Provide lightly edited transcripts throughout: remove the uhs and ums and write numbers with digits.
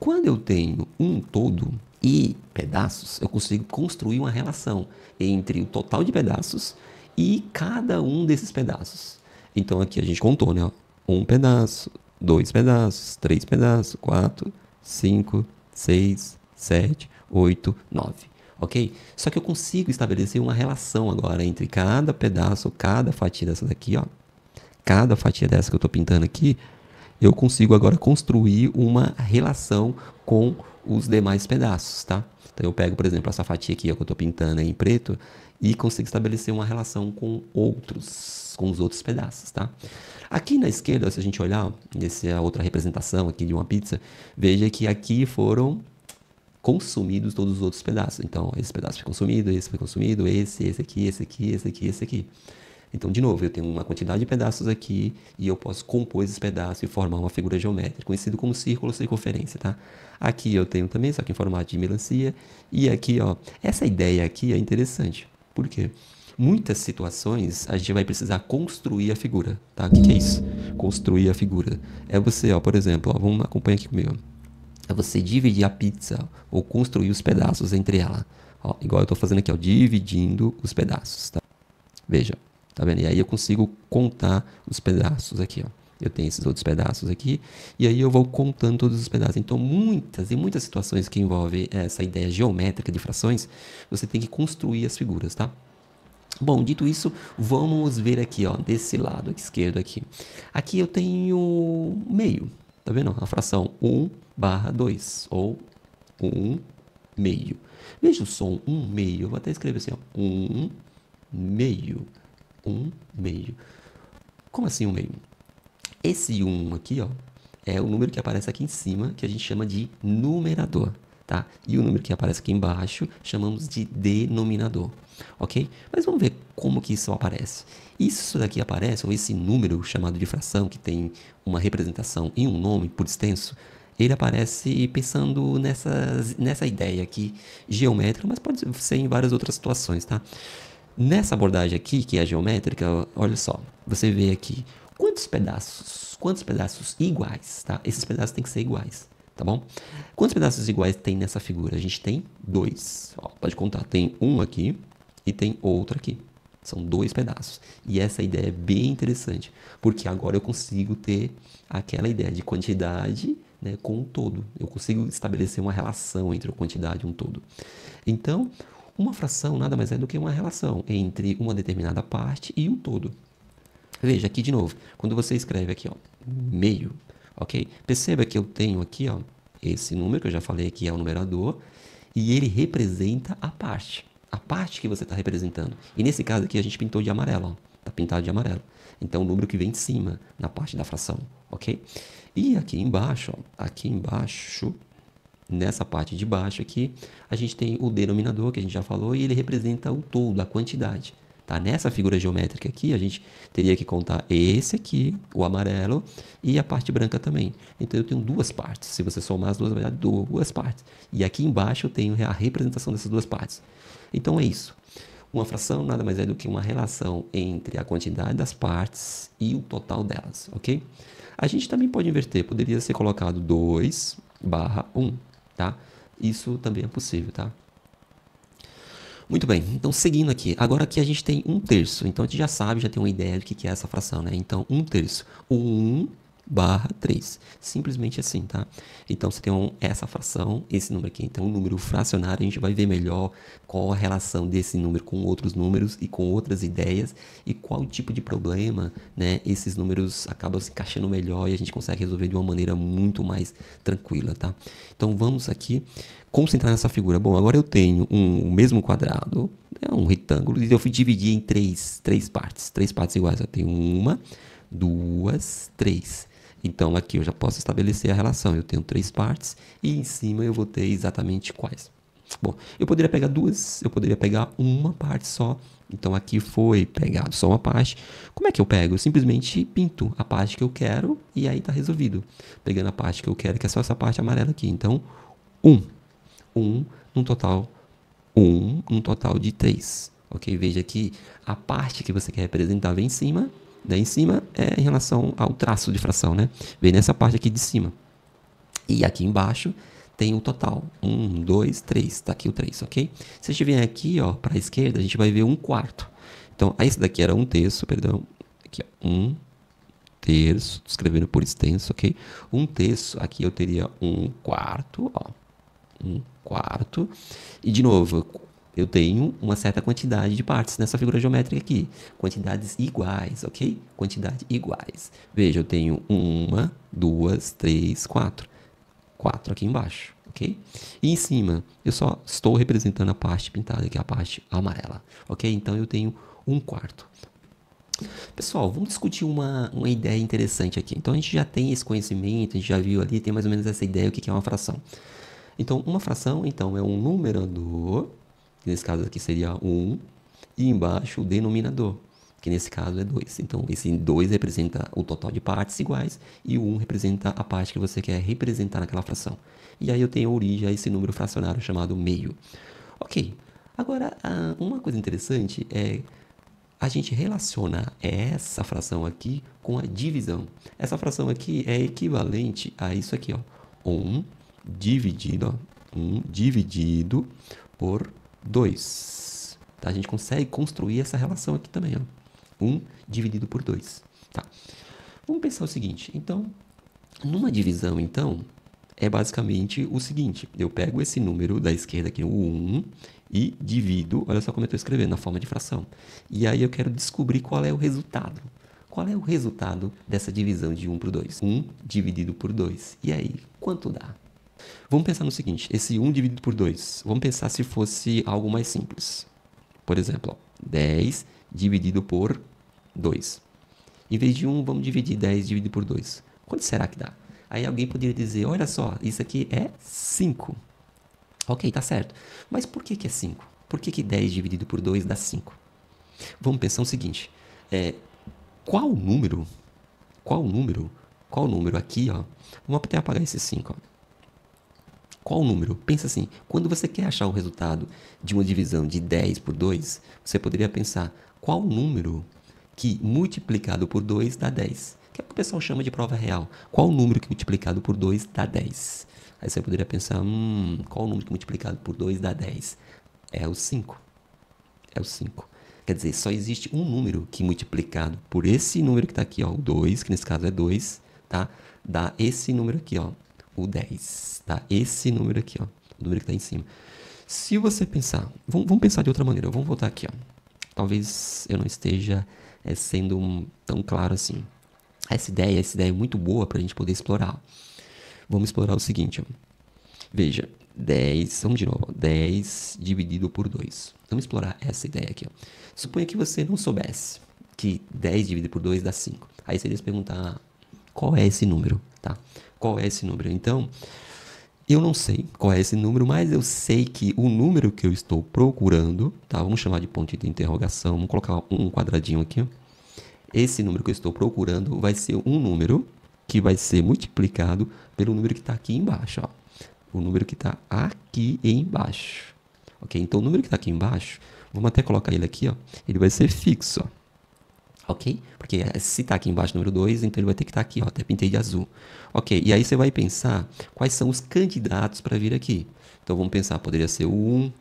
Quando eu tenho um todo e pedaços, eu consigo construir uma relação entre o total de pedaços e cada um desses pedaços. Então aqui a gente contou, né? Um pedaço, dois pedaços, três pedaços, quatro, cinco, seis, sete, oito, nove. Ok? Só que eu consigo estabelecer uma relação agora entre cada pedaço, cada fatia dessa daqui, ó. Cada fatia dessa que eu estou pintando aqui, eu consigo agora construir uma relação com os demais pedaços, tá? Então eu pego, por exemplo, essa fatia aqui ó, que eu estou pintando em preto e consigo estabelecer uma relação com os outros pedaços, tá? Aqui na esquerda, se a gente olhar, essa é a outra representação aqui de uma pizza, veja que aqui foram consumidos todos os outros pedaços. Então, esse pedaço foi consumido, esse aqui, esse aqui, esse aqui, esse aqui. Então, de novo, eu tenho uma quantidade de pedaços aqui e eu posso compor esses pedaços e formar uma figura geométrica, conhecido como círculo ou circunferência, tá? Aqui eu tenho também, só que em formato de melancia. E aqui, ó, essa ideia aqui é interessante. Por quê? Muitas situações a gente vai precisar construir a figura, tá? O que que é isso? Construir a figura. É você, ó, por exemplo, ó, vamos acompanhar aqui comigo. É você dividir a pizza ou construir os pedaços entre ela. Ó, igual eu estou fazendo aqui, ó, dividindo os pedaços, tá? Veja, tá vendo? E aí eu consigo contar os pedaços aqui, ó. Eu tenho esses outros pedaços aqui, e aí eu vou contando todos os pedaços. Então, muitas situações que envolvem essa ideia geométrica de frações, você tem que construir as figuras, tá? Bom, dito isso, vamos ver aqui, ó, desse lado esquerdo aqui. Aqui eu tenho meio, tá vendo? A fração 1/2, ou 1 meio. Veja o som 1 meio, eu vou até escrever assim, ó, 1 meio, 1 meio. Como assim 1 meio? Esse 1 aqui, ó, é o número que aparece aqui em cima, que a gente chama de numerador, tá? E o número que aparece aqui embaixo, chamamos de denominador, ok? Mas vamos ver como que isso aparece. Isso daqui aparece, ou esse número chamado de fração, que tem uma representação e um nome por extenso, ele aparece pensando nessa ideia aqui geométrica, mas pode ser em várias outras situações, tá? Nessa abordagem aqui, que é a geométrica, olha só, você vê aqui quantos pedaços iguais, tá? Esses pedaços têm que ser iguais, tá bom? Quantos pedaços iguais tem nessa figura? A gente tem dois, ó, pode contar, tem um aqui e tem outro aqui. São dois pedaços. E essa ideia é bem interessante, porque agora eu consigo ter aquela ideia de quantidade, né, com um todo. Eu consigo estabelecer uma relação entre a quantidade e um todo. Então, uma fração nada mais é do que uma relação entre uma determinada parte e um todo. Veja aqui de novo, quando você escreve aqui, ó, meio, ok? Perceba que eu tenho aqui, ó, esse número que eu já falei aqui é o numerador e ele representa a parte que você está representando. E nesse caso aqui a gente pintou de amarelo, ó, tá pintado de amarelo. Então o número que vem de cima, na parte da fração, ok? E aqui embaixo, nessa parte de baixo aqui, a gente tem o denominador, que a gente já falou, e ele representa o todo, a quantidade. Tá? Nessa figura geométrica aqui, a gente teria que contar esse aqui, o amarelo, e a parte branca também. Então eu tenho duas partes. Se você somar as duas, vai dar duas partes. E aqui embaixo eu tenho a representação dessas duas partes. Então é isso. Uma fração nada mais é do que uma relação entre a quantidade das partes e o total delas, ok? A gente também pode inverter, poderia ser colocado 2/1, tá? Isso também é possível, tá? Muito bem, então seguindo aqui, agora aqui a gente tem 1/3, então a gente já sabe, já tem uma ideia do que é essa fração, né? Então 1/3, 1/3, simplesmente assim, tá? Então você tem essa fração, esse número aqui, então o número fracionário, a gente vai ver melhor qual a relação desse número com outros números e com outras ideias e qual tipo de problema, né, esses números acabam se encaixando melhor e a gente consegue resolver de uma maneira muito mais tranquila, tá? Então vamos aqui concentrar nessa figura. Bom, agora eu tenho o mesmo quadrado, um retângulo, e eu fui dividir em três partes iguais. Eu tenho uma, duas, três. Então aqui eu já posso estabelecer a relação. Eu tenho três partes e em cima eu vou ter exatamente quais. Bom, eu poderia pegar duas, eu poderia pegar uma parte só. Então aqui foi pegado só uma parte. Como é que eu pego? Eu simplesmente pinto a parte que eu quero e aí está resolvido. Pegando a parte que eu quero, que é só essa parte amarela aqui. Então, 1 num total de 3, ok? Veja que a parte que você quer representar vem em cima, né? Em cima é em relação ao traço de fração, né? Vem nessa parte aqui de cima. E aqui embaixo tem o total. 1, 2, 3. Está aqui o 3, ok? Se a gente vier aqui, para a esquerda, a gente vai ver 1/4. Então, esse daqui era 1/3, perdão. Aqui, ó, 1/3, escrevendo por extenso, ok? 1/3, aqui eu teria 1/4, ó. 1/4. E, de novo, eu tenho uma certa quantidade de partes nessa figura geométrica aqui. Quantidades iguais, ok? Quantidades iguais. Veja, eu tenho 1, 2, 3, 4. 4 aqui embaixo, ok? E em cima, eu só estou representando a parte pintada, que é a parte amarela, ok? Então, eu tenho 1/4. Pessoal, vamos discutir uma ideia interessante aqui. Então, a gente já tem esse conhecimento, a gente já viu ali, tem mais ou menos essa ideia, o que é uma fração. Então, uma fração, então, é um numerador, que nesse caso aqui seria 1, e embaixo o denominador, que nesse caso é 2. Então, esse 2 representa o total de partes iguais e o 1 representa a parte que você quer representar naquela fração. E aí eu tenho origem a esse número fracionário chamado meio. Ok, agora uma coisa interessante é a gente relacionar essa fração aqui com a divisão. Essa fração aqui é equivalente a isso aqui, ó. 1 dividido, ó, 1 dividido por 2. Tá? A gente consegue construir essa relação aqui também, ó. 1 dividido por 2. Tá. Vamos pensar o seguinte. Então, numa divisão, então, é basicamente o seguinte. Eu pego esse número da esquerda aqui, o 1, e divido, olha só como eu estou escrevendo, na forma de fração. E aí eu quero descobrir qual é o resultado. Qual é o resultado dessa divisão de 1 por 2? 1 dividido por 2. E aí, quanto dá? Vamos pensar no seguinte, esse 1 dividido por 2, vamos pensar se fosse algo mais simples. Por exemplo, ó, 10 dividido por 2. Em vez de 1, vamos dividir 10 dividido por 2. Quanto será que dá? Aí alguém poderia dizer, olha só, isso aqui é 5. Ok, tá certo. Mas por que é 5? Por que 10 dividido por 2 dá 5? Vamos pensar o seguinte, qual número aqui, ó, vamos até apagar esse 5, ó. Qual número? Pensa assim, quando você quer achar o resultado de uma divisão de 10 por 2, você poderia pensar qual número que multiplicado por 2 dá 10. Que é o que o pessoal chama de prova real. Qual número que multiplicado por 2 dá 10? Aí você poderia pensar, qual número que multiplicado por 2 dá 10? É o 5. É o 5. Quer dizer, só existe um número que multiplicado por esse número que está aqui, ó, o 2, que nesse caso é 2, tá? Dá esse número aqui, ó, o 10, tá? Esse número aqui, ó, o número que está em cima. Se você pensar, vamos pensar de outra maneira, vamos voltar aqui, ó. Talvez eu não esteja sendo tão claro assim. Essa ideia é muito boa para a gente poder explorar. Vamos explorar o seguinte, ó. Veja, 10, vamos de novo, 10 dividido por 2. Vamos explorar essa ideia aqui, ó. Suponha que você não soubesse que 10 dividido por 2 dá 5. Aí você iria se perguntar, qual é esse número, tá? Qual é esse número? Então, eu não sei qual é esse número, mas eu sei que o número que eu estou procurando, tá? Vamos chamar de ponto de interrogação, vamos colocar um quadradinho aqui, ó. Esse número que eu estou procurando vai ser um número que vai ser multiplicado pelo número que está aqui embaixo, ó. O número que está aqui embaixo. Ok? Então, o número que está aqui embaixo, vamos até colocar ele aqui, ó. Ele vai ser fixo, ó. Ok? Porque se está aqui embaixo o número 2, então ele vai ter que estar aqui, ó. Até pintei de azul. Ok? E aí você vai pensar quais são os candidatos para vir aqui. Então, vamos pensar, poderia ser o 1,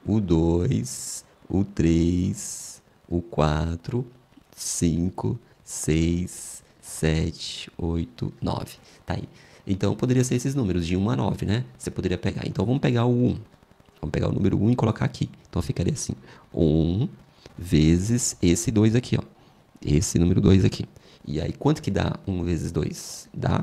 o 2, o 3, o 4, 5, 6, 7, 8, 9. Tá aí. Então, poderia ser esses números, de 1 a 9, né? Você poderia pegar. Então, vamos pegar o 1. Vamos pegar o número 1 e colocar aqui. Então, ficaria assim. 1 vezes esse 2 aqui, ó. Esse número 2 aqui. E aí, quanto que dá 1 vezes 2? Dá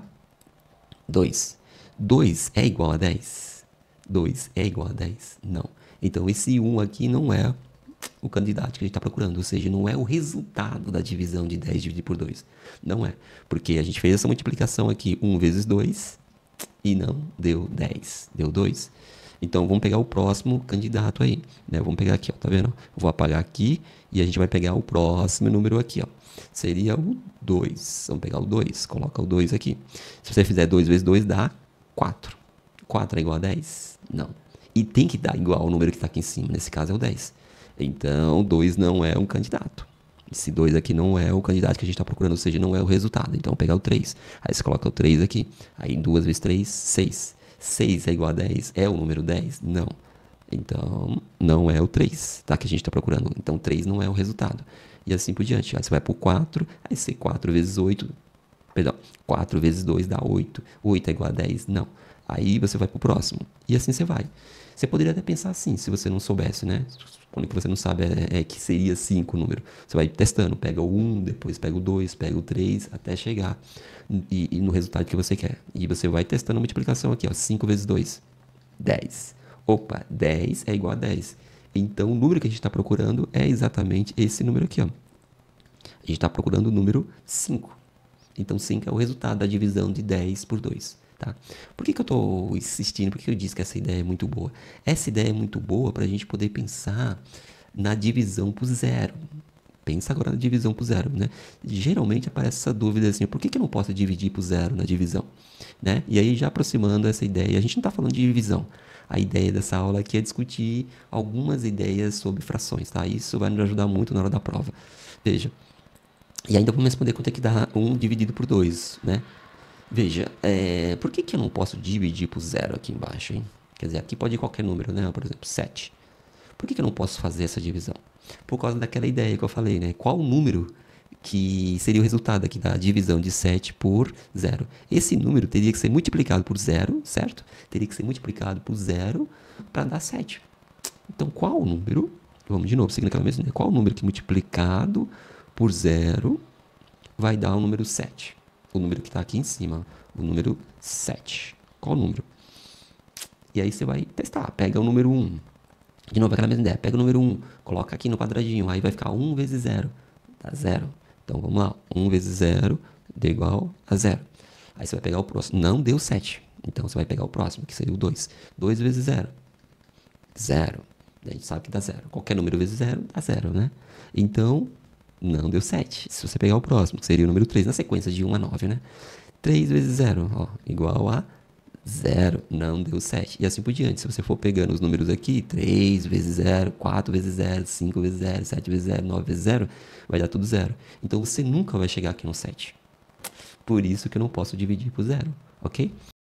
2. 2 é igual a 10? 2 é igual a 10? Não. Então, esse 1 aqui não é o candidato que a gente está procurando, ou seja, não é o resultado da divisão de 10 dividido por 2. Não é, porque a gente fez essa multiplicação aqui, 1 vezes 2, e não deu 10, deu 2. Então, vamos pegar o próximo candidato aí, né? Vamos pegar aqui, ó, tá vendo? Vou apagar aqui e a gente vai pegar o próximo número aqui, ó. Seria o 2. Vamos pegar o 2, coloca o 2 aqui. Se você fizer 2 vezes 2, dá 4. 4 é igual a 10? Não. E tem que dar igual ao número que está aqui em cima, nesse caso é o 10. Então, 2 não é um candidato. Esse 2 aqui não é o candidato que a gente está procurando, ou seja, não é o resultado. Então, vou pegar o 3. Aí você coloca o 3 aqui. Aí 2 vezes 3, 6. 6 é igual a 10. É o número 10? Não. Então, não é o 3, tá? Que a gente está procurando. Então, 3 não é o resultado. E assim por diante. Aí você vai para o 4. Aí você 4 vezes 8. Perdão. 4 vezes 2 dá 8. 8 é igual a 10? Não. Aí você vai para o próximo. E assim você vai. Você poderia até pensar assim, se você não soubesse, né? Quando que você não sabe é que seria 5 o número. Você vai testando, pega o 1, depois pega o 2, pega o 3, até chegar e no resultado que você quer. E você vai testando a multiplicação aqui, ó. 5 vezes 2, 10. Opa, 10 é igual a 10. Então, o número que a gente está procurando é exatamente esse número aqui, ó. A gente está procurando o número 5. Então, 5 é o resultado da divisão de 10 por 2. Tá? Por que eu estou insistindo? Por que eu disse que essa ideia é muito boa? Essa ideia é muito boa para a gente poder pensar na divisão por zero. Pensa agora na divisão por zero, né? Geralmente aparece essa dúvida assim, por que eu não posso dividir por zero na divisão? Né? E aí, já aproximando essa ideia, a gente não está falando de divisão. A ideia dessa aula aqui é discutir algumas ideias sobre frações, tá? Isso vai nos ajudar muito na hora da prova. Veja, e ainda vamos responder quanto é que dá 1 dividido por 2, né? Veja, por que eu não posso dividir por zero aqui embaixo, hein? Quer dizer, aqui pode ir qualquer número, né? Por exemplo, 7. Por que eu não posso fazer essa divisão? Por causa daquela ideia que eu falei, né? Qual o número que seria o resultado aqui da divisão de 7 por 0? Esse número teria que ser multiplicado por 0, certo? Teria que ser multiplicado por 0 para dar 7. Então, qual o número? Vamos de novo, seguindo aquela mesma ideia. Qual o número que multiplicado por 0 vai dar o número 7? O número que está aqui em cima, o número 7. Qual o número? E aí você vai testar. Pega o número 1. De novo, aquela mesma ideia. Pega o número 1, coloca aqui no quadradinho. Aí vai ficar 1 vezes 0. Dá 0. Então, vamos lá. 1 vezes 0 deu igual a 0. Aí você vai pegar o próximo. Não deu 7. Então, você vai pegar o próximo, que seria o 2. 2 vezes 0. 0. A gente sabe que dá 0. Qualquer número vezes 0 dá 0, né? Então, não deu 7. Se você pegar o próximo, que seria o número 3, na sequência de 1 a 9, né? 3 vezes 0, ó, igual a 0. Não deu 7. E assim por diante. Se você for pegando os números aqui, 3 vezes 0, 4 vezes 0, 5 vezes 0, 7 vezes 0, 9 vezes 0, vai dar tudo 0. Então, você nunca vai chegar aqui no 7. Por isso que eu não posso dividir por 0, ok?